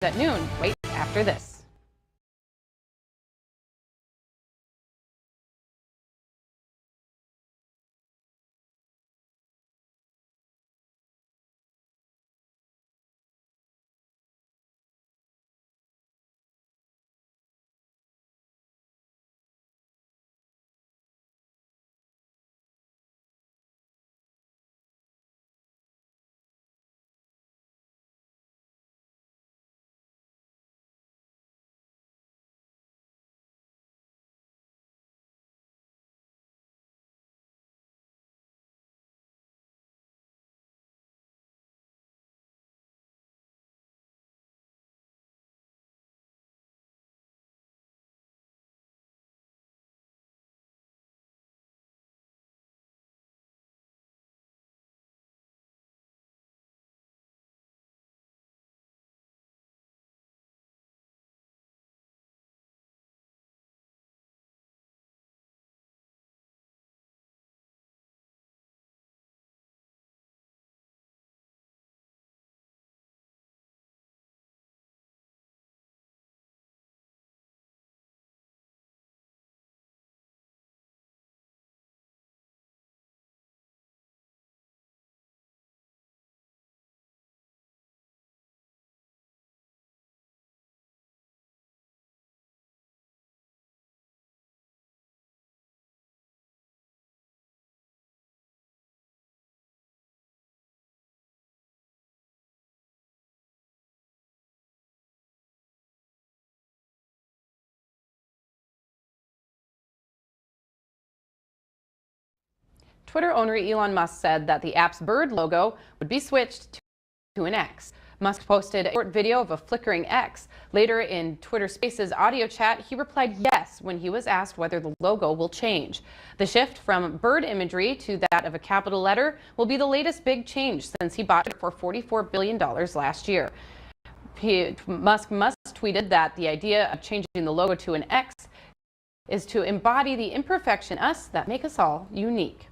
at noon, right after this. Twitter owner Elon Musk said that the app's bird logo would be switched to an X. Musk posted a short video of a flickering X. Later in Twitter Spaces audio chat, he replied yes when he was asked whether the logo will change. The shift from bird imagery to that of a capital letter will be the latest big change since he bought it for $44 billion last year. Musk tweeted that the idea of changing the logo to an X is to embody the imperfection us that make us all unique.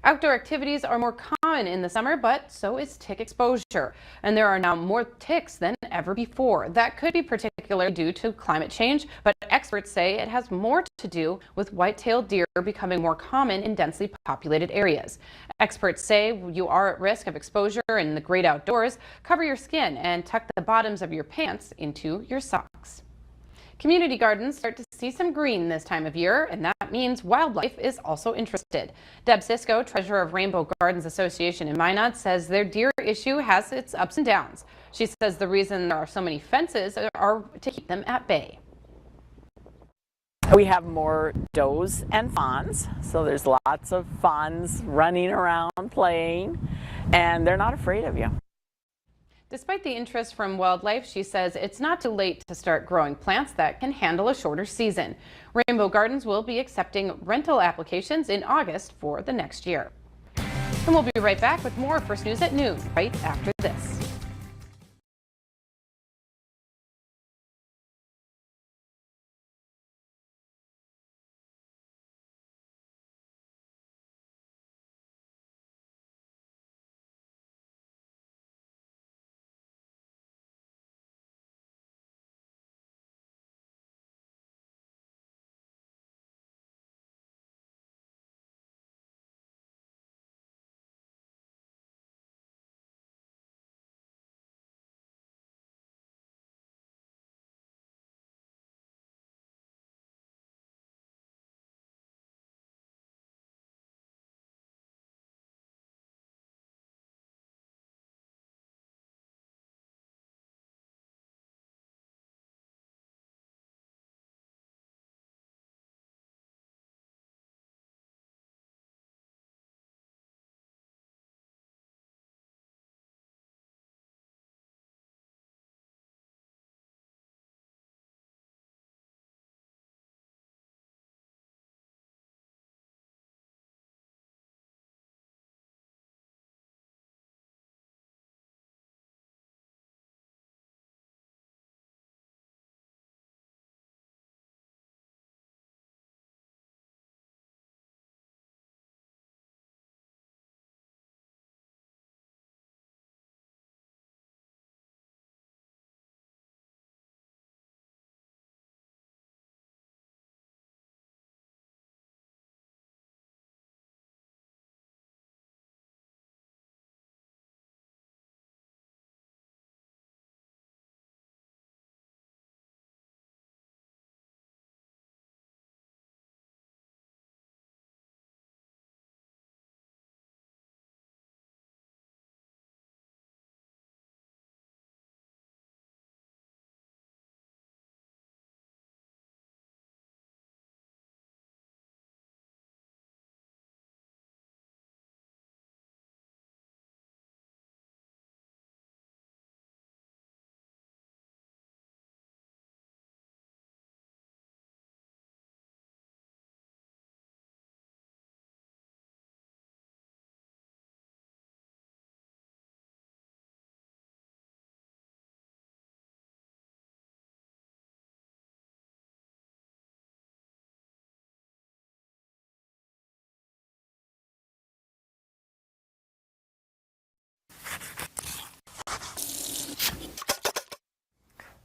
Outdoor activities are more common in the summer, but so is tick exposure. And there are now more ticks than ever before. That could be particularly due to climate change, but experts say it has more to do with white-tailed deer becoming more common in densely populated areas. Experts say you are at risk of exposure in the great outdoors. Cover your skin and tuck the bottoms of your pants into your socks. Community gardens start to see some green this time of year, and that means wildlife is also interested. Deb Cisco, treasurer of Rainbow Gardens Association in Minot, says their deer issue has its ups and downs. She says the reason there are so many fences are to keep them at bay. We have more does and fawns, so there's lots of fawns running around playing, and they're not afraid of you. Despite the interest from wildlife, she says it's not too late to start growing plants that can handle a shorter season. Rainbow Gardens will be accepting rental applications in August for the next year. And we'll be right back with more First News at noon, right after this.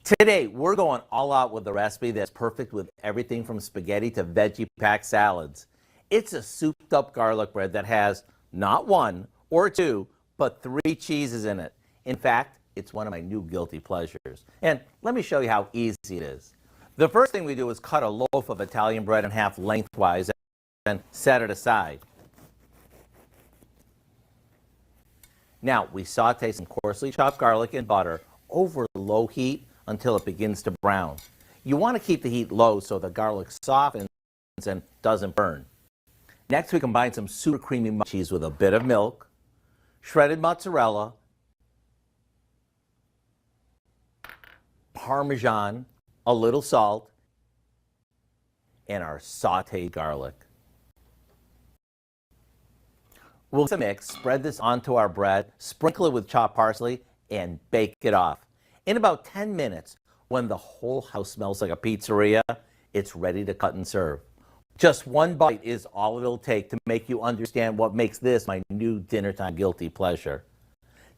Today, we're going all out with a recipe that's perfect with everything from spaghetti to veggie-packed salads. It's a souped-up garlic bread that has not one or two, but 3 cheeses in it. In fact, it's one of my new guilty pleasures. And let me show you how easy it is. The first thing we do is cut a loaf of Italian bread in half lengthwise and set it aside. Now, we saute some coarsely chopped garlic in butter over low heat until it begins to brown. You want to keep the heat low so the garlic softens and doesn't burn. Next, we combine some super creamy cheese with a bit of milk, shredded mozzarella, Parmesan, a little salt, and our sauteed garlic. We'll mix, spread this onto our bread, sprinkle it with chopped parsley, and bake it off. In about 10 minutes, when the whole house smells like a pizzeria, it's ready to cut and serve. Just one bite is all it'll take to make you understand what makes this my new dinnertime guilty pleasure.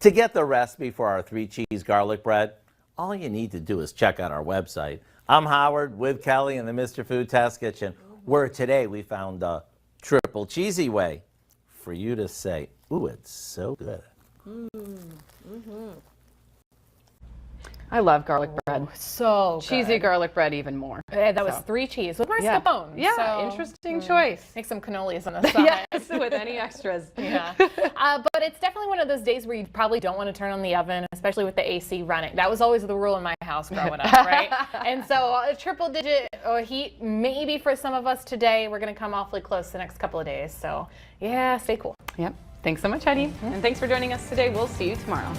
To get the recipe for our 3-cheese garlic bread, all you need to do is check out our website. I'm Howard with Kelly in the Mr. Food Test Kitchen, where today we found the triple cheesy way for you to say, ooh, it's so good. I love garlic bread. So Cheesy good. garlic bread even more. That was 3 cheese with mascarpone. Yeah, so, interesting choice. Make some cannolis on the side. Yes, with any extras. Yeah. But it's definitely one of those days where you probably don't want to turn on the oven, especially with the AC running. That was always the rule in my house growing up, right? And so a triple digit heat, maybe for some of us today, we're going to come awfully close the next couple of days. So yeah, stay cool. Yep. Thanks so much, Heidi. And thanks for joining us today. We'll see you tomorrow.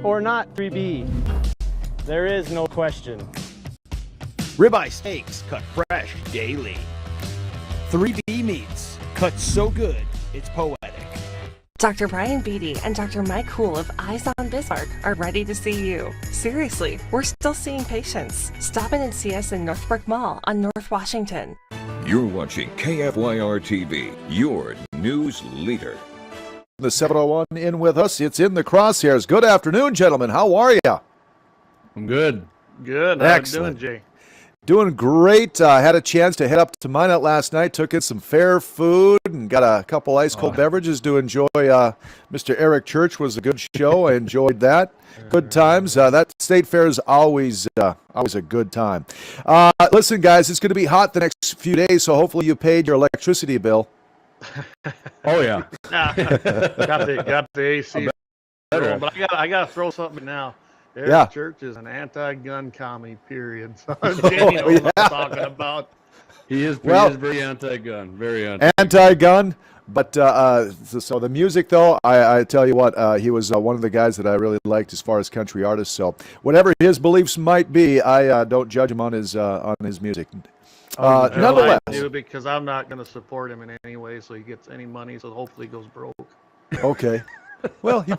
Or not 3B? There is no question. Ribeye steaks cut fresh daily. 3B meats cut so good it's poetic. Dr. Brian Beatty and Dr. Mike Hool of Eyes on Bismarck are ready to see you. Seriously, we're still seeing patients. Stop in and see us in Northbrook Mall on North Washington. You're watching KFYR TV, your news leader. The 701 in with us. It's in the Crosshairs. Good afternoon, gentlemen. How are you? I'm good. Good. Excellent. How you doing, Jay? Doing great. Had a chance to head up to Minot last night. Took in some fair food and got a couple ice-cold beverages to enjoy. Mr. Eric Church was a good show. I enjoyed that. Good times. That state fair is always a good time. Listen, guys, it's going to be hot the next few days, so hopefully you paid your electricity bill. Oh yeah. got the AC. Better. But I gotta throw something in now. Eric Church is an anti-gun commie, period. So Jamie knows what I'm talking about. He is very anti-gun. Very anti-gun. Anti-gun. But so the music, though, I tell you what, he was one of the guys that I really liked as far as country artists. So whatever his beliefs might be, I don't judge him on his music. Nonetheless, I do, because I'm not going to support him in any way, so he gets any money. So hopefully he goes broke. Okay. Well, he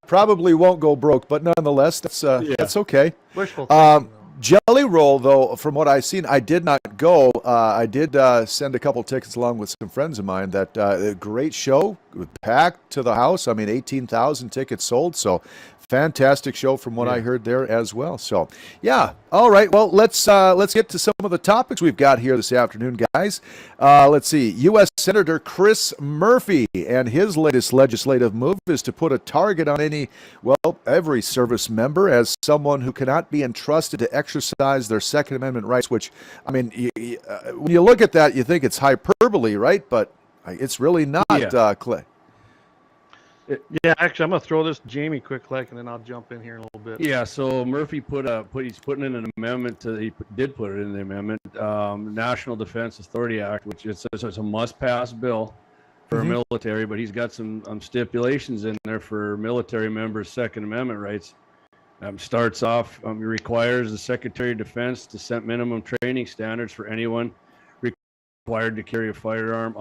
probably won't go broke, but nonetheless, that's okay. Wishful thinking, Jelly Roll, though, from what I've seen, I did not go. I did send a couple tickets along with some friends of mine. That a great show, packed to the house. I mean, 18,000 tickets sold. So, fantastic show from what I heard there as well. So, yeah. All right. Well, let's get to some of the topics we've got here this afternoon, guys. Let's see. U.S. Senator Chris Murphy and his latest legislative move is to put a target on every service member as someone who cannot be entrusted to exercise their Second Amendment rights, which, I mean, when you look at that, you think it's hyperbole, right? But it's really not, Clay. Yeah, actually, I'm going to throw this to Jamie quick, and then I'll jump in here in a little bit. Yeah, so Murphy he's putting in an amendment he did put it in the amendment, National Defense Authority Act, which it's a must-pass bill for military, but he's got some stipulations in there for military members' Second Amendment rights. Starts off, requires the Secretary of Defense to set minimum training standards for anyone required to carry a firearm.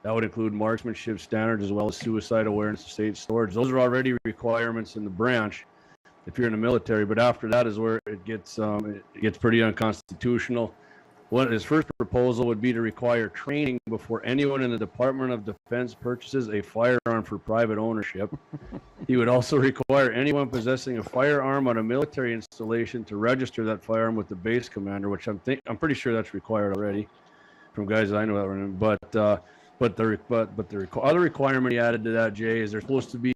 That would include marksmanship standards as well as suicide awareness and safe storage. Those are already requirements in the branch if you're in the military, but after that is where it gets pretty unconstitutional. His first proposal would be to require training before anyone in the Department of Defense purchases a firearm for private ownership. He would also require anyone possessing a firearm on a military installation to register that firearm with the base commander, which I'm pretty sure that's required already from guys I know that were in. But the other requirement he added to that, Jay, is they're supposed to be,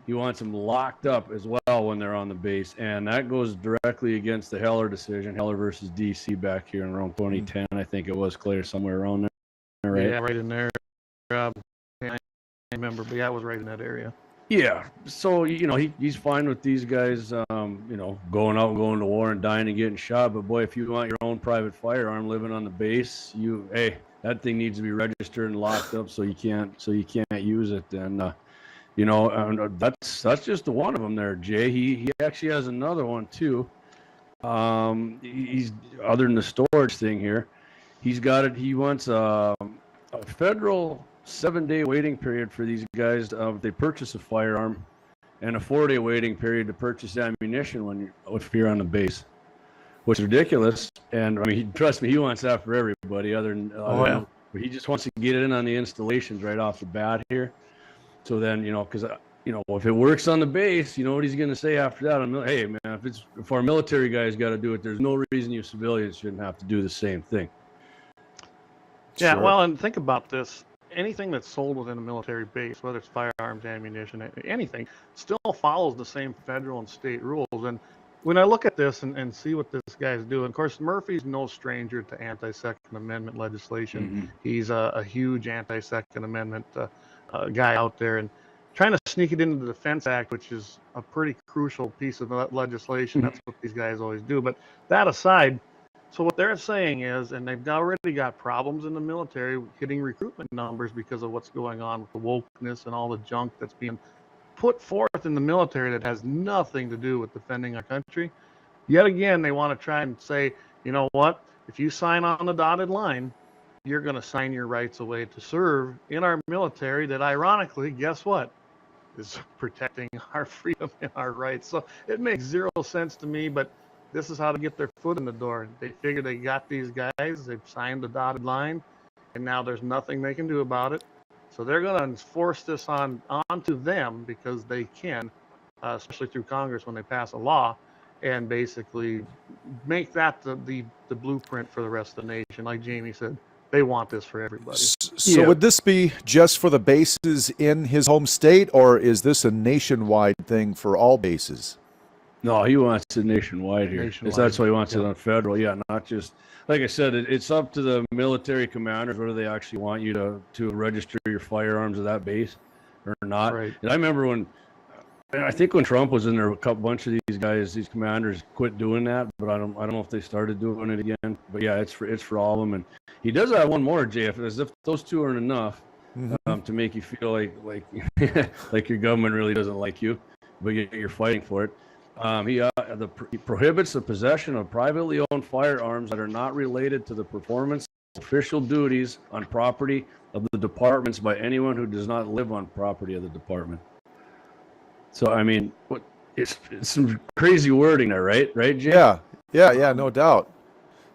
he wants them locked up as well when they're on the base, and that goes directly against the Heller decision, Heller versus DC back here in around 2010, I think it was, Clay, somewhere around there, right? Yeah, right in there. I remember, but yeah, it was right in that area. Yeah, so he's fine with these guys, going out and going to war and dying and getting shot. But boy, if you want your own private firearm living on the base, that thing needs to be registered and locked up so you can't use it. And that's just the one of them there, Jay. He actually has another one too. He's other than the storage thing here, he's got it. He wants a federal 7-day waiting period for these guys if they purchase a firearm, and a 4-day waiting period to purchase ammunition if you're on the base, which is ridiculous. And I mean, trust me, he wants that for everybody. But he just wants to get it in on the installations right off the bat here. So then, because if it works on the base, you know what he's going to say after that? Hey man, if our military guys got to do it, there's no reason you civilians shouldn't have to do the same thing. Yeah, Sure. well, and think about this. Anything that's sold within a military base, whether it's firearms, ammunition, anything, still follows the same federal and state rules. And when I look at this and see what this guy's doing, of course, Murphy's no stranger to anti-Second Amendment legislation. Mm-hmm. He's a huge anti-Second Amendment guy out there, and trying to sneak it into the Defense Act, which is a pretty crucial piece of legislation. That's what these guys always do. But that aside, so what they're saying is, and they've already got problems in the military hitting recruitment numbers because of what's going on with the wokeness and all the junk that's being put forth in the military that has nothing to do with defending our country. Yet again, they want to try and say, you know what, if you sign on the dotted line, you're going to sign your rights away to serve in our military that, ironically, guess what, is protecting our freedom and our rights. So it makes zero sense to me, but this is how to get their foot in the door. They figure they got these guys, they've signed the dotted line, and now there's nothing they can do about it. So they're going to enforce this onto them because they can, especially through Congress when they pass a law, and basically make that the blueprint for the rest of the nation. Like Jamie said, they want this for everybody. So would this be just for the bases in his home state, or is this a nationwide thing for all bases? No, he wants it nationwide here. That's why he wants it on federal. Yeah, not just, like I said, it's up to the military commanders whether they actually want you to register your firearms at that base or not. Right. And I remember I think when Trump was in there, a bunch of these guys, these commanders quit doing that, but I don't know if they started doing it again. But yeah, it's for all of them. And he does have one more, JF, as if those two aren't enough to make you feel like like your government really doesn't like you, but you're fighting for it. He prohibits the possession of privately owned firearms that are not related to the performance of official duties on property of the departments by anyone who does not live on property of the department. So I mean, it's some crazy wording there, right? Right, Jay? Yeah, no doubt.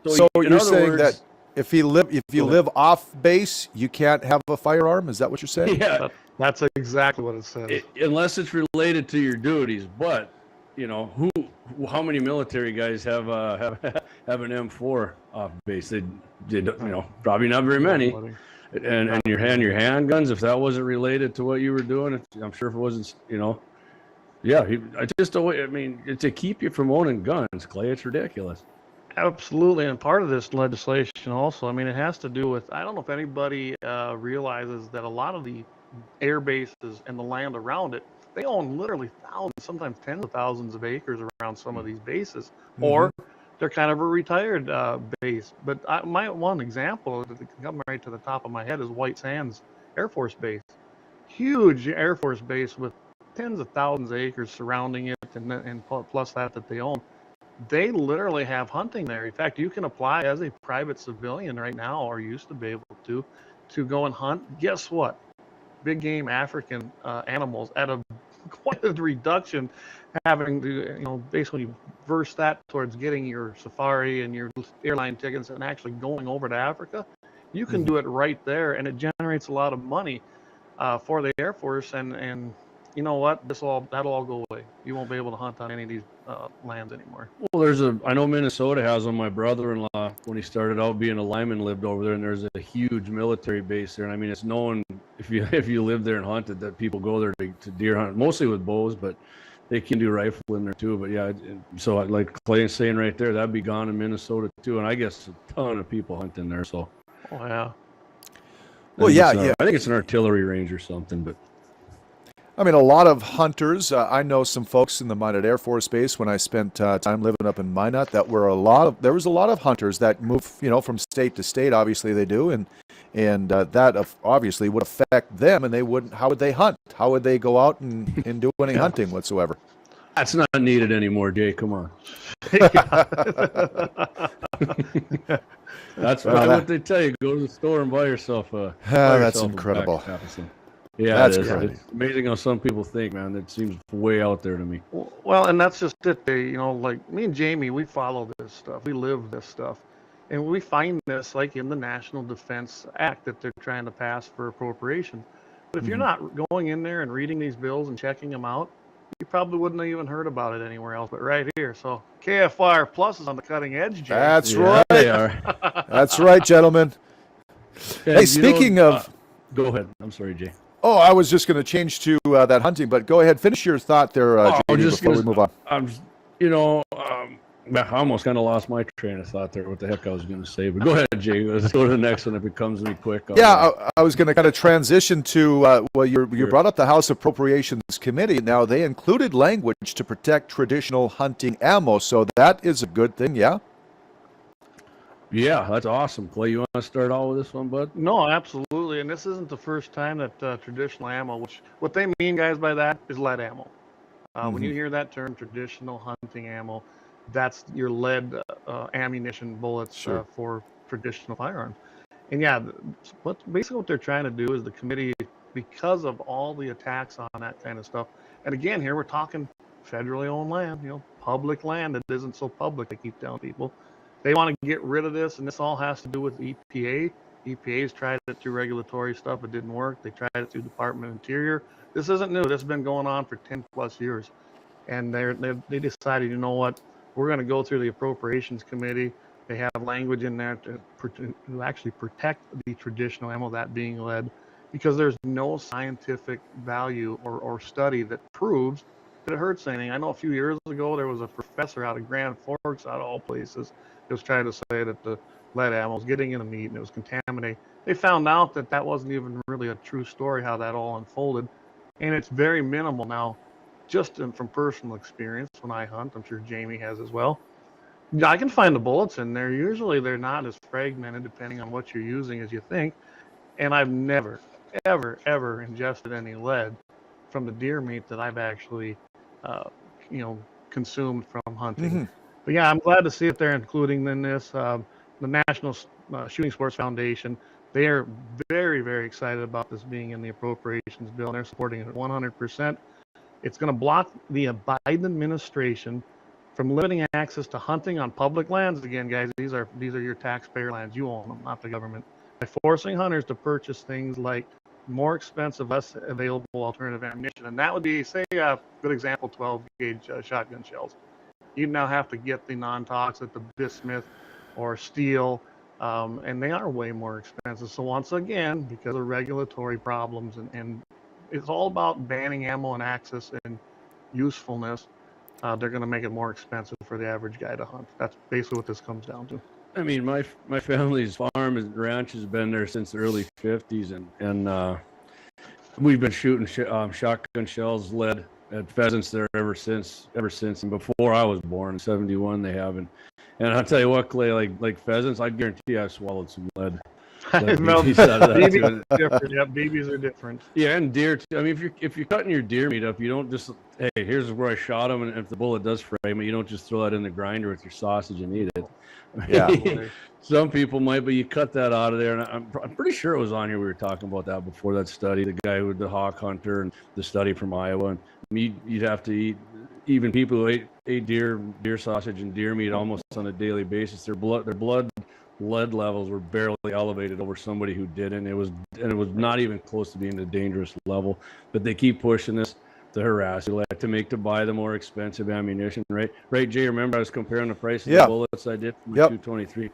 So in you're other saying words- that if you live off base, you can't have a firearm? Is that what you're saying? Yeah, That's exactly what it says. unless it's related to your duties. But you know, how many military guys have an M4 off base? They probably not very many. And your handguns, if that wasn't related to what you were doing, I'm sure if it wasn't, I just don't. I mean, to keep you from owning guns, Clay, it's ridiculous. Absolutely, and part of this legislation also, I mean, it has to do with, I don't know if anybody realizes that a lot of the air bases and the land around it, they own literally thousands, sometimes tens of thousands of acres around some of these bases, or they're kind of a retired base. But my one example that can come right to the top of my head is White Sands Air Force Base. Huge Air Force base with tens of thousands of acres surrounding it, and plus that they own. They literally have hunting there. In fact, you can apply as a private civilian right now, or used to be able to go and hunt. Guess what? Big game African animals at a quite a reduction, having to basically verse that towards getting your safari and your airline tickets and actually going over to Africa. You can do it right there, and it generates a lot of money for the Air Force. And you know what? That'll all go away. You won't be able to hunt on any of these lands anymore. Well, I know Minnesota has one. My brother-in-law, when he started out being a lineman, lived over there, and there's a huge military base there. And I mean, it's known if you live there and hunted that people go there to deer hunt, mostly with bows, but they can do rifle in there too. But yeah, so like Clay is saying right there, that'd be gone in Minnesota too. And I guess a ton of people hunt in there. So. Oh yeah. Well, yeah. I think it's an artillery range or something, but. I mean, a lot of hunters. I know some folks in the Minot Air Force Base when I spent time living up in Minot. There was a lot of hunters that move, from state to state. Obviously, they do, and that obviously would affect them. And they wouldn't. How would they hunt? How would they go out and do any hunting whatsoever? That's not needed anymore, Jay. Come on. That's what they tell you. Go to the store and buy yourself a. That's incredible. Yeah, that's great. It's amazing how some people think, man. That seems way out there to me. Well, and that's just it. Like me and Jamie, we follow this stuff. We live this stuff. And we find this like in the National Defense Act that they're trying to pass for appropriation. But if you're not going in there and reading these bills and checking them out, you probably wouldn't have even heard about it anywhere else but right here. So KFYR Plus is on the cutting edge, Jay. That's right. They are. That's right, gentlemen. And hey, speaking of... Go ahead. I'm sorry, Jay. Oh, I was just going to change to that hunting, but go ahead, finish your thought there, JD, before we move on. I almost kind of lost my train of thought there. What the heck I was going to say, but go ahead, Jay. Let's go to the next one if it comes to me quick. I was going to kind of transition to you brought up the House Appropriations Committee. Now they included language to protect traditional hunting ammo, so that is a good thing, yeah. Yeah, that's awesome. Clay, you want to start out with this one, bud? No, absolutely. And this isn't the first time that traditional ammo, which what they mean, guys, by that is lead ammo. When you hear that term, traditional hunting ammo, that's your lead ammunition bullets for traditional firearms. And yeah, basically what they're trying to do is the committee, because of all the attacks on that kind of stuff. And again, here we're talking federally owned land, public land that isn't so public, I keep telling people. They want to get rid of this, and this all has to do with EPA. EPA's tried it through regulatory stuff. It didn't work. They tried it through Department of Interior. This isn't new. This has been going on for 10 plus years. And they decided, you know what, we're going to go through the Appropriations Committee. They have language in there to actually protect the traditional ammo, that being lead, because there's no scientific value or study that proves that it hurts anything. I know a few years ago there was a professor out of Grand Forks, out of all places, that was trying to say that the lead ammo was getting in the meat and it was contaminated. They found out that wasn't even really a true story, how that all unfolded. And it's very minimal now, just from personal experience when I hunt. I'm sure Jamie has as well. I can find the bullets in there. Usually they're not as fragmented depending on what you're using as you think. And I've never, ever ingested any lead from the deer meat that I've actually, consumed from hunting. But yeah, I'm glad to see it they're including in this. The National Shooting Sports Foundation, they are very, very excited about this being in the appropriations bill, and they're supporting it 100%. It's going to block the Biden administration from limiting access to hunting on public lands. Again, guys, these are your taxpayer lands. You own them, not the government. By forcing hunters to purchase things like more expensive, less available alternative ammunition. And that would be, say, a good example, 12-gauge shotgun shells. You now have to get the non-toxic, the bismuth or steel, and they are way more expensive. So once again, because of regulatory problems, and it's all about banning ammo and access and usefulness, they're going to make it more expensive for the average guy to hunt. That's basically what this comes down to. I mean, my family's farm and ranch has been there since the early 50s, and we've been shooting shotgun shells, lead at pheasants there ever since. And before I was born, in '71, they have. And I'll tell you what, Clay, like pheasants, I guarantee I swallowed some lead. BBs are different. Yeah, BBs are different. Yeah, and deer too. I mean, if you're cutting your deer meat up, you don't just, hey, here's where I shot him, and if the bullet does frame it, you don't just throw that in the grinder with your sausage and eat it. Yeah. Some people might, but you cut that out of there. And I'm pretty sure it was on here. We were talking about that before, that study, the guy with the hawk hunter and the study from Iowa. And you'd have to eat, even people who ate deer sausage and deer meat almost on a daily basis, their blood lead levels were barely elevated over somebody who didn't. It was not even close to being a dangerous level. But they keep pushing this to harass you, to buy the more expensive ammunition, right? Right, Jay, remember I was comparing the price of the bullets I did from 223.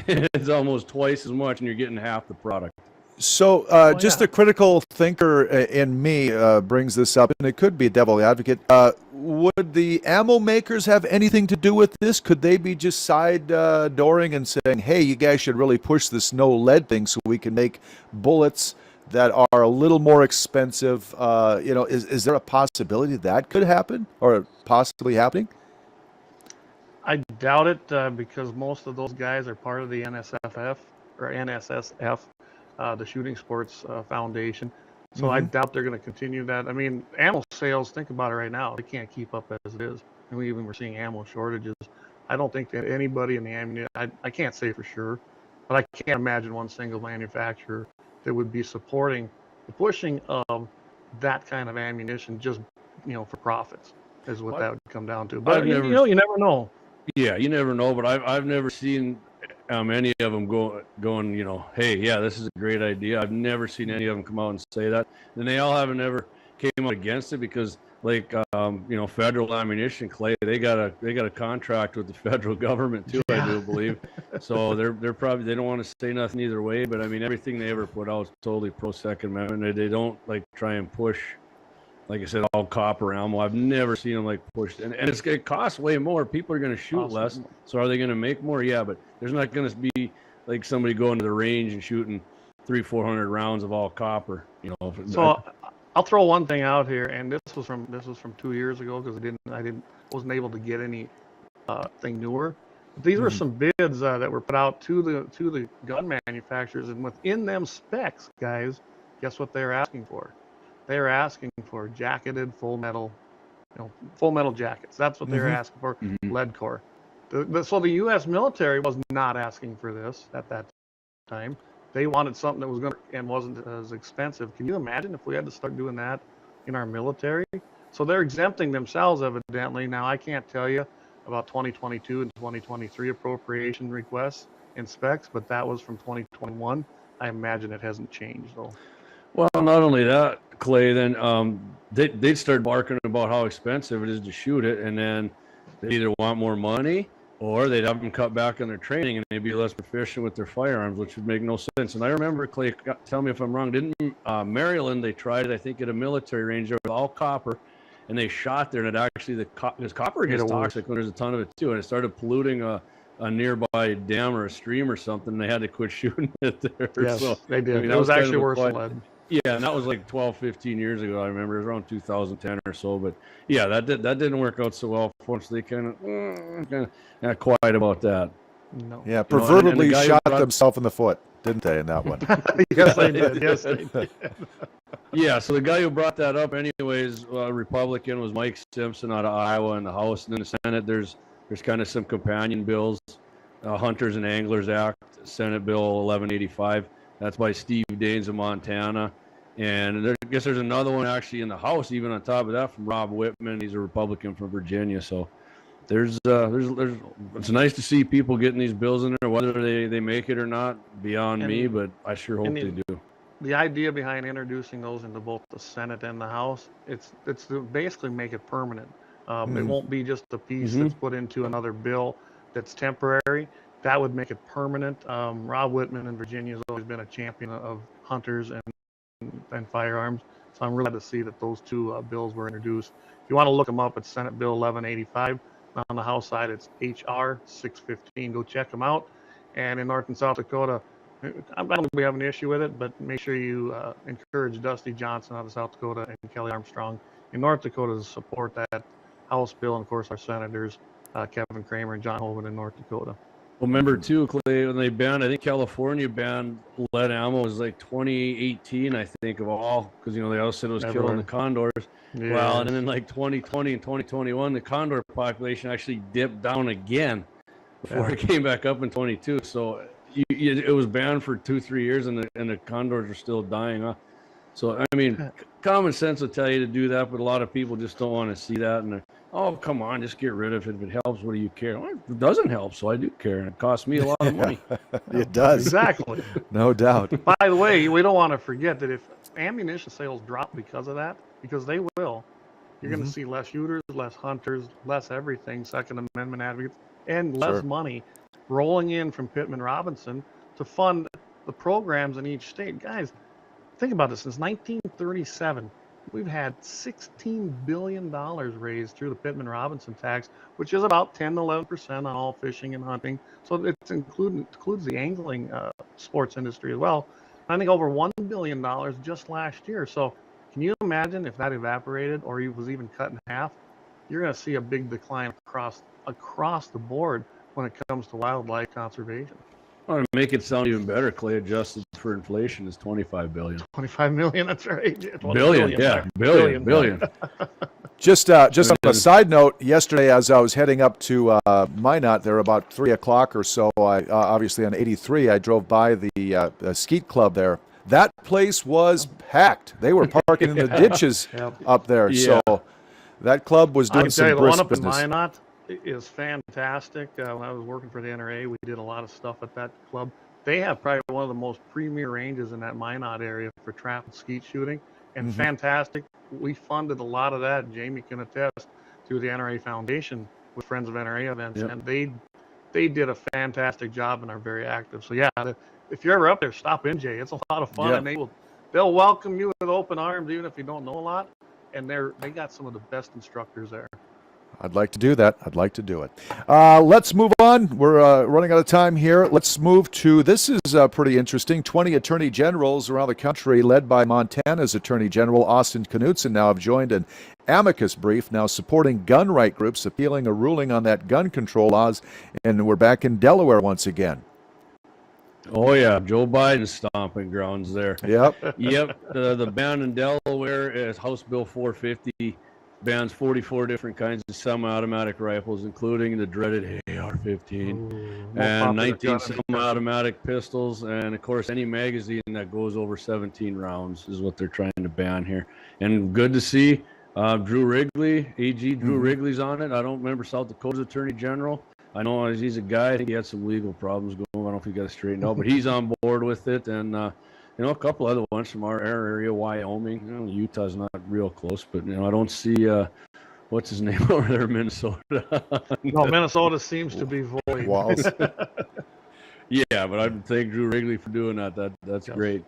It's almost twice as much, and you're getting half the product. So the critical thinker in me brings this up, and it could be a devil advocate. Would the ammo makers have anything to do with this? Could they be just side dooring and saying, hey, you guys should really push this no lead thing so we can make bullets that are a little more expensive? Is there a possibility that could happen, or possibly happening? I doubt it, because most of those guys are part of the NSFF or NSSF, the Shooting Sports Foundation. So I doubt they're going to continue that. I mean, ammo sales, think about it right now, they can't keep up as it is. And we're seeing ammo shortages. I don't think that anybody in the ammunition, I can't say for sure, but I can't imagine one single manufacturer that would be supporting the pushing of that kind of ammunition just, for profits, is what that would come down to. But you never know. Yeah, you never know, but I've never seen any of them going, hey, yeah, this is a great idea. I've never seen any of them come out and say that. And they all haven't ever came out against it because, federal ammunition, Clay, they got a contract with the federal government too, I do believe. So they're probably, they don't want to say nothing either way, but I mean, everything they ever put out is totally pro Second Amendment. They don't try and push, like I said, all copper ammo. I've never seen them pushed, and it costs way more. People are going to shoot less, so are they going to make more? Yeah, but there's not going to be somebody going to the range and shooting 300-400 rounds of all copper. So I'll throw one thing out here, and this was from 2 years ago because I wasn't able to get any thing newer. But these were some bids that were put out to the gun manufacturers, and within them specs, guys, guess what they're asking for? They were asking for jacketed full metal jackets. That's what they were asking for, lead core. So the U.S. military was not asking for this at that time. They wanted something that was going to and wasn't as expensive. Can you imagine if we had to start doing that in our military? So they're exempting themselves, evidently. Now, I can't tell you about 2022 and 2023 appropriation requests and specs, but that was from 2021. I imagine it hasn't changed, though. Well, not only that, Clay, then they'd start barking about how expensive it is to shoot it, and then they either want more money or they'd have them cut back on their training and they'd be less proficient with their firearms, which would make no sense. And I remember, Clay, tell me if I'm wrong, didn't Maryland, they tried it, I think, at a military range there with all copper, and they shot there, and it actually, because copper gets toxic when there's a ton of it too, and it started polluting a nearby dam or a stream or something, and they had to quit shooting it there. Yes, so, they did. I mean, it was actually worse than lead. Yeah, and that was 12, 15 years ago. I remember it was around 2010 or so. But yeah, that didn't work out so well for us. They kind of quiet about that. No. Yeah, proverbially shot themselves in the foot, didn't they, in that one? Yes, they did. Yes, they did. Yeah, so the guy who brought that up, anyways, Republican, was Mike Simpson out of Iowa in the House, and in the Senate, there's kind of some companion bills, Hunters and Anglers Act, Senate Bill 1185. That's by Steve Daines of Montana. And I guess there's another one actually in the House, even on top of that, from Rob Whitman. He's a Republican from Virginia. So there's it's nice to see people getting these bills in there, whether they make it or not, beyond me, but I sure hope they do. The idea behind introducing those into both the Senate and the House, it's to basically make it permanent. It won't be just a piece that's put into another bill that's temporary. That would make it permanent. Rob Whitman in Virginia has always been a champion of hunters and firearms. So I'm really glad to see that those two bills were introduced. If you want to look them up, it's Senate Bill 1185. On the House side, it's HR 615. Go check them out. And in North and South Dakota, I don't think we have an issue with it, but make sure you encourage Dusty Johnson out of South Dakota and Kelly Armstrong in North Dakota to support that House bill, and of course our senators, Kevin Kramer and John Hoeven in North Dakota. Well, remember too, Clay, when they banned, I think California banned lead ammo was like 2018, I think, of all, because they all said it was killing the condors. Yeah. Well, and then like 2020 and 2021, the condor population actually dipped down again before it came back up in 22. So it was banned for 2-3 years, and the condors are still dying off. So I mean, common sense will tell you to do that, but a lot of people just don't want to see that, and oh, come on, just get rid of it. If it helps, what do you care? Well, it doesn't help, so I do care, and it costs me a lot of money. It does. Exactly. No doubt. By the way, we don't want to forget that if ammunition sales drop because of that, because they will, you're going to see less shooters, less hunters, less everything, Second Amendment advocates, and less money rolling in from Pittman Robinson to fund the programs in each state. Guys, think about this. Since 1937, we've had $16 billion raised through the Pittman Robinson tax, which is about 10 to 11% on all fishing and hunting. So it includes the angling sports industry as well. I think over $1 billion just last year. So can you imagine if that evaporated or it was even cut in half? You're going to see a big decline across the board when it comes to wildlife conservation. Well, to make it sound even better, Clay, adjusted for inflation is $25 billion. 25 million, that's right. Billion. Just on a side note, yesterday as I was heading up to Minot, there about 3 o'clock or so, I obviously on 83, I drove by the skeet club there. That place was packed. They were parking in the ditches up there. So that club was doing some brisk business. The one up in Minot is fantastic. When I was working for the NRA, we did a lot of stuff at that club. They have probably one of the most premier ranges in that Minot area for trap and skeet shooting, and fantastic. We funded a lot of that. Jamie can attest through the NRA Foundation with Friends of NRA events, and they did a fantastic job and are very active. So yeah, if you're ever up there, stop in, Jay. It's a lot of fun, and they'll welcome you with open arms, even if you don't know a lot. And they got some of the best instructors there. I'd like to do that. I'd like to do it. Let's move on. We're running out of time here. Let's move to, this is pretty interesting. 20 attorney generals around the country, led by Montana's Attorney General Austin Knudsen, now have joined an amicus brief now supporting gun right groups appealing a ruling on that gun control laws. And we're back in Delaware once again. Oh, yeah. Joe Biden's stomping grounds there. Yep. The ban in Delaware is House Bill 450. Bans 44 different kinds of semi-automatic rifles, including the dreaded AR-15, and 19 semi-automatic pistols, and of course any magazine that goes over 17 rounds is what they're trying to ban here. And good to see Drew Wrigley, AG Drew Wrigley's on it. I don't remember South Dakota's Attorney General. I know he's a guy. I think he had some legal problems going on. I don't know if he got it straightened out, but he's on board with it. And a couple other ones from our area, Wyoming. Utah's not real close, but I don't see what's his name over there in Minnesota. No, Minnesota seems to be void. Walls. Yeah, but I thank Drew Wrigley for doing that. That's great.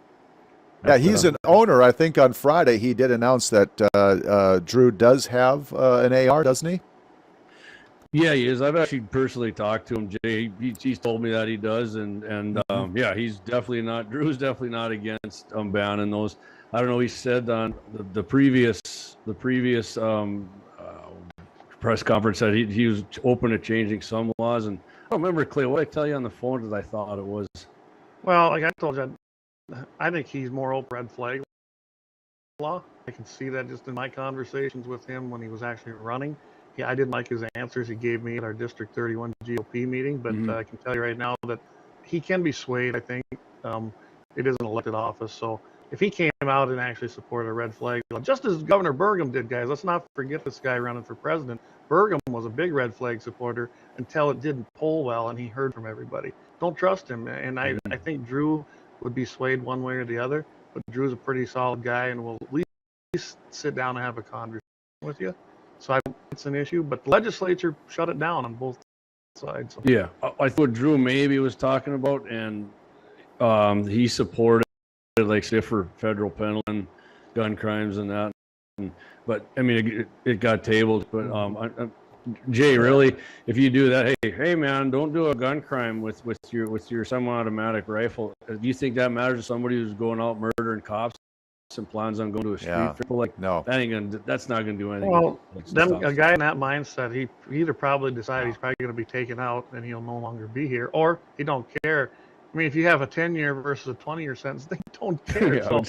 Yeah, he's an owner. I think on Friday he did announce that Drew does have an AR, doesn't he? Yeah, he is. I've actually personally talked to him, Jay. He's told me that he does, and yeah, he's definitely not. Drew's definitely not against banning those. I don't know. He said on the previous press conference that he was open to changing some laws, and I don't remember, Clay, what I tell you on the phone that I thought it was. Well, like I told you, I think he's more open red flag law. I can see that just in my conversations with him when he was actually running. I didn't like his answers he gave me at our District 31 GOP meeting, but I can tell you right now that he can be swayed, I think. It is an elected office, so if he came out and actually supported a red flag, just as Governor Burgum did, guys. Let's not forget this guy running for president. Burgum was a big red flag supporter until it didn't poll well and he heard from everybody. Don't trust him. And I think Drew would be swayed one way or the other, but Drew's a pretty solid guy and will at least sit down and have a conversation with you. So I think it's an issue, but the legislature shut it down on both sides. Yeah, I thought Drew maybe was talking about, and he supported, like, say, for federal penalty, gun crimes and that. But I mean, it got tabled. But Jay, really, if you do that, hey, man, don't do a gun crime with your semi-automatic rifle. Do you think that matters to somebody who's going out murdering cops and plans on going to a street fight? Like, no, that's not gonna do anything. Well, then a guy in that mindset, he either probably decided he's probably going to be taken out and he'll no longer be here, or he don't care. I mean, if you have a 10-year versus a 20-year sentence, they don't care. Yeah,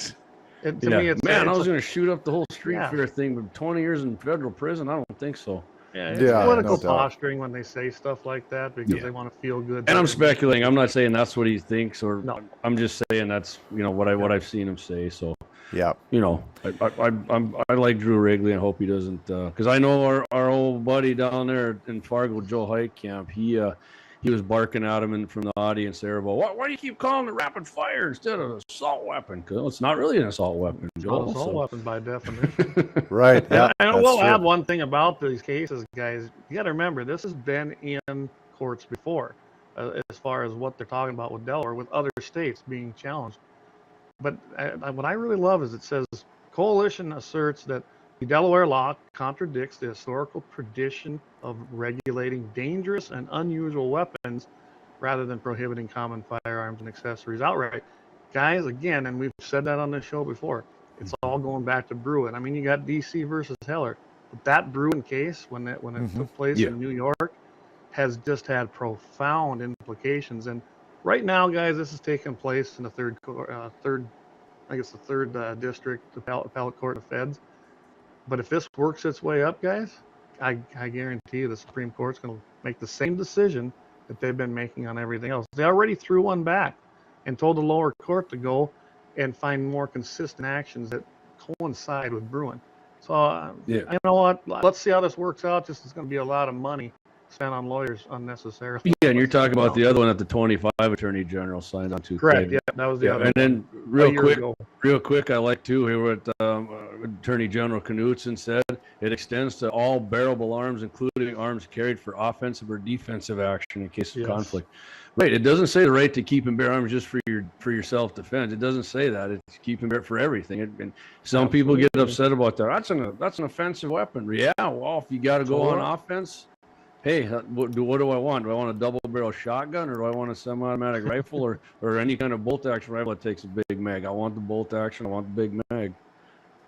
So, to me, it's I was going to shoot up the whole street fair thing, but 20 years in federal prison, I don't think so. Yeah, it's political posturing when they say stuff like that because they want to feel good. And I'm speculating. I'm not saying that's what he thinks, or I'm just saying that's what I've seen him say. So yeah, I like Drew Wrigley and hope he doesn't, because I know our old buddy down there in Fargo, Joe Heitkamp, he was barking at him from the audience there about why do you keep calling it rapid fire instead of an assault weapon? Because it's not really an assault weapon, Joel. It's an assault weapon by definition. Right. Yeah. I will add one thing about these cases, guys. You got to remember, this has been in courts before, as far as what they're talking about with Delaware, with other states being challenged. But what I really love is it says, coalition asserts that the Delaware law contradicts the historical tradition of regulating dangerous and unusual weapons rather than prohibiting common firearms and accessories outright. Guys, again, and we've said that on this show before, it's all going back to Bruin. I mean, you got DC versus Heller. But that Bruin case, when it took place in New York, has just had profound implications. And right now, guys, this is taking place in the third district appellate court of feds. But if this works its way up, guys, I guarantee you the Supreme Court's going to make the same decision that they've been making on everything else. They already threw one back and told the lower court to go and find more consistent actions that coincide with Bruin. So, you know what? Let's see how this works out. Just it's going to be a lot of money spent on lawyers unnecessarily. Yeah, and you're talking about the other one that the 25 Attorney General signed on to. Correct. Yeah, that was the other. And then real quick, I like to hear what Attorney General Knudsen said. It extends to all bearable arms, including arms carried for offensive or defensive action in case of conflict. Right. It doesn't say the right to keep and bear arms just for your self-defense. It doesnesn't say that. It's keep and bear for everything. And some people get upset about that. That's an offensive weapon. Yeah. Well, if you got to go on offense. Hey, what do I want? Do I want a double-barrel shotgun, or do I want a semi-automatic rifle, or any kind of bolt-action rifle that takes a big mag? I want the bolt-action. I want the big mag.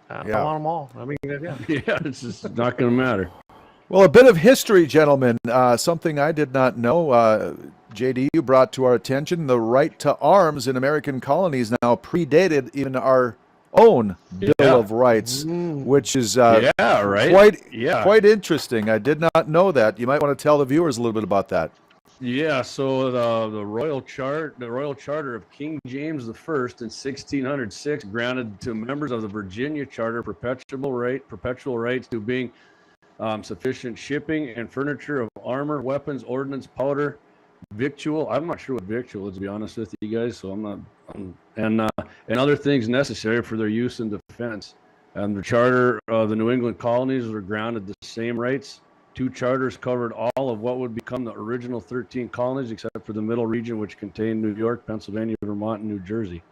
I want them all. I mean, yeah, it's just not going to matter. Well, a bit of history, gentlemen. Something I did not know. JD, you brought to our attention the right to arms in American colonies now predated even our own Bill of Rights, which is quite interesting. I did not know that. You might want to tell the viewers a little bit about that. Yeah, so the Royal Charter of King James I in 1606 granted to members of the Virginia Charter perpetual rights to being sufficient shipping and furniture of armor, weapons, ordnance, powder, victual. I'm not sure what victual is, to be honest with you guys. So I'm not. And other things necessary for their use and defense. And the charter of the New England colonies were granted the same rights. Two charters covered all of what would become the original 13 colonies, except for the middle region, which contained New York, Pennsylvania, Vermont, and New Jersey.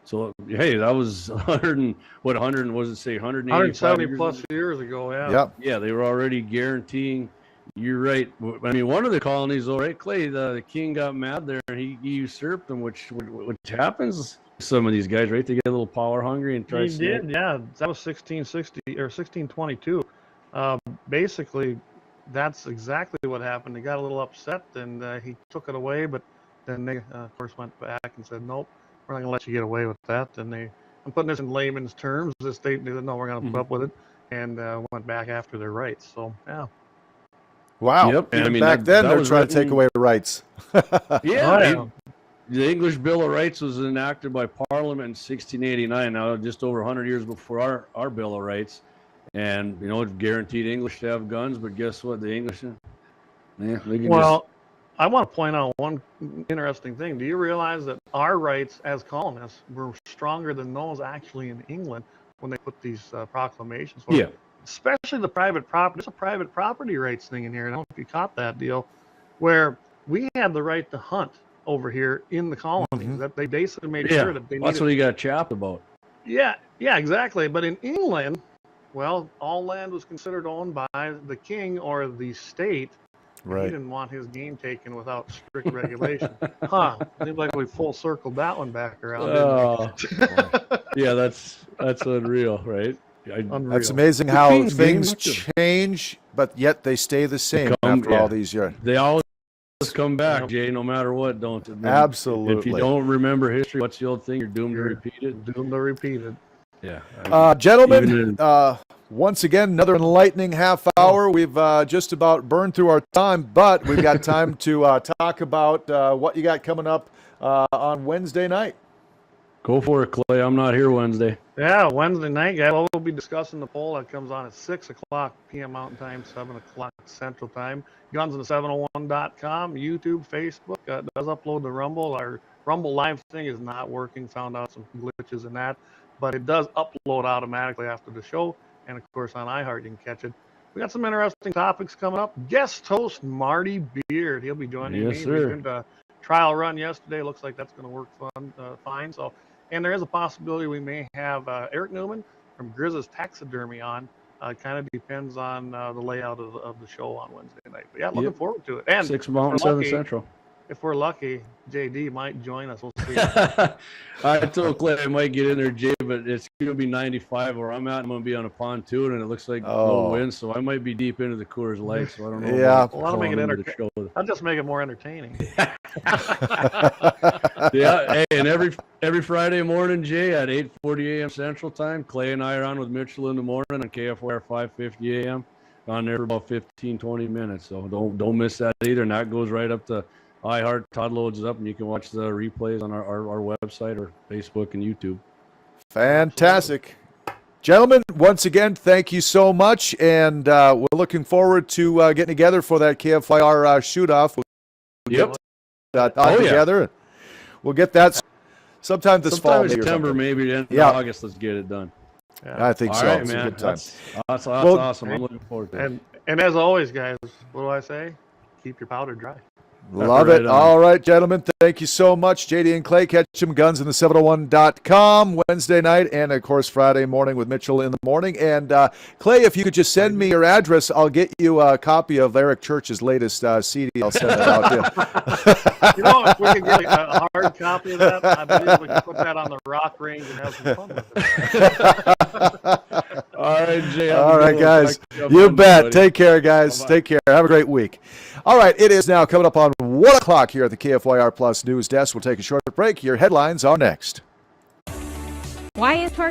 So, hey, that was 170 plus years ago, Yeah, they were already guaranteeing. You're right. I mean, one of the colonies, though, right, Clay, the king got mad there and he usurped them, which happens. Some of these guys, right, they get a little power hungry and try to. He did, yeah. That was 1660 or 1622. Basically, that's exactly what happened. They got a little upset and he took it away, but then they, of course, went back and said, nope, we're not going to let you get away with that. And I'm putting this in layman's terms. The state said, no, we're going to put up with it, and went back after their rights. So, yeah. Wow. Yep. And I mean, back then, they were trying to take away rights. the English Bill of Rights was enacted by Parliament in 1689. Now, just over 100 years before our Bill of Rights, and it guaranteed English to have guns. But guess what? The English, I want to point out one interesting thing. Do you realize that our rights as colonists were stronger than those actually in England when they put these proclamations forward? Yeah. Especially the private property. There's a private property rights thing in here. I don't know if you caught that deal, where we had the right to hunt over here in the colonies. That they basically made sure that they that's what he got chapped about. Yeah, exactly. But in England, well, all land was considered owned by the king or the state. Right. He didn't want his game taken without strict regulation. Seems like we full circled that one back around. Yeah, that's unreal, right? Unreal. That's amazing how things change, but yet they stay the same after all these years. They always come back, Jay, no matter what, don't they? Absolutely. If you don't remember history, what's the old thing? You're doomed to repeat it. Doomed to repeat it. Yeah. Gentlemen, once again, another enlightening half hour. We've just about burned through our time, but we've got time to talk about what you got coming up on Wednesday night. Go for it, Clay. I'm not here Wednesday. Yeah, Wednesday night, guys. We'll be discussing the poll that comes on at 6 o'clock p.m. Mountain Time, 7 o'clock Central Time. Gunsandthe701.com, YouTube, Facebook. Does upload the Rumble. Our Rumble Live thing is not working. Found out some glitches in that. But it does upload automatically after the show. And, of course, on iHeart, you can catch it. We got some interesting topics coming up. Guest host Marty Beard. He'll be joining me. Yes, sir. We did a trial run yesterday. Looks like that's going to work fine. So, and there is a possibility we may have Eric Newman from Grizz's Taxidermy on. Kind of depends on the layout of the show on Wednesday night. But, yeah, looking forward to it. And 6 Mountain, 7 Central. If we're lucky, JD might join us. We'll see. I told Clay I might get in there, Jay, but it's going to be 95 where I'm at. I'm going to be on a pontoon, and it looks like low wind, so I might be deep into the Coors Light, so I don't know. Yeah. Well, I'll make it entertaining. I'll just make it more entertaining. Yeah, hey, and every Friday morning, Jay, at 8:40 a.m. Central Time, Clay and I are on with Mitchell in the morning on KFYR 5:50 a.m. On there for about 15-20 minutes, so don't miss that either, and that goes right up to iHeart. Todd loads it up, and you can watch the replays on our website or Facebook and YouTube. Fantastic. Gentlemen, once again, thank you so much, and we're looking forward to getting together for that KFYR shoot-off. We'll get together. And we'll get that sometime this fall. Sometime in September, maybe the end of August. Let's get it done. Yeah. I think all so. Right, it's man. a good time. That's awesome. I'm looking forward to it. And as always, guys, what do I say? Keep your powder dry. Love it. All right, gentlemen. Thank you so much. JD and Clay, catch them, gunsandthe701.com Wednesday night, and, of course, Friday morning with Mitchell in the morning. And, Clay, if you could just send me your address, I'll get you a copy of Eric Church's latest CD. I'll send it out to you. If we could get a hard copy of that, I believe we can put that on the rock range and have some fun with it. All right, Jay. All right, guys. You bet. Take care, guys. Bye-bye. Take care. Have a great week. All right, it is now coming up on 1 o'clock here at the KFYR Plus News Desk. We'll take a short break. Your headlines are next. Why is